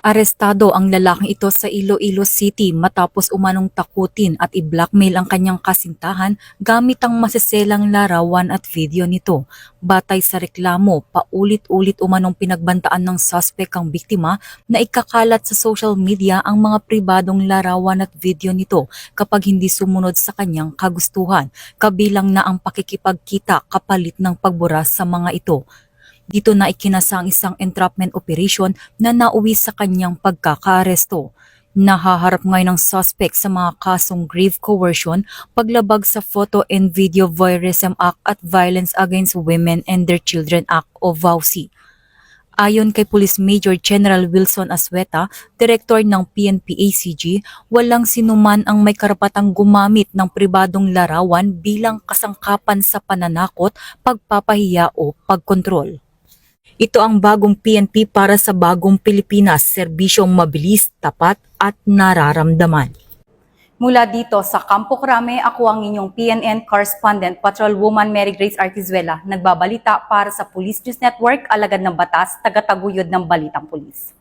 Arestado ang lalaking ito sa Iloilo City matapos umanong takutin at i-blackmail ang kanyang kasintahan gamit ang maseselang larawan at video nito. Batay sa reklamo, paulit-ulit umanong pinagbantaan ng suspect ang biktima na ikakalat sa social media ang mga pribadong larawan at video nito kapag hindi sumunod sa kanyang kagustuhan, kabilang na ang pakikipagkita kapalit ng pagbura sa mga ito. Dito na ikinasa ang isang entrapment operation na nauwi sa kanyang pagkakaaresto. Nahaharap ngayon ang suspect sa mga kasong grave coercion, paglabag sa Photo and Video Voyeurism Act at Violence Against Women and Their Children Act o VAUSI. Ayon kay Police Major General Wilson Asueta, Direktor ng PNP-ACG, walang sinuman ang may karapatang gumamit ng pribadong larawan bilang kasangkapan sa pananakot, pagpapahiya o pagkontrol. Ito ang bagong PNP para sa bagong Pilipinas, serbisyong mabilis, tapat at nararamdaman. Mula dito sa Campo Crame, ako ang inyong PNN correspondent, Patrolwoman Mary Grace Artizuela, nagbabalita para sa Police News Network, alagad ng batas, tagataguyod ng Balitang Pulis.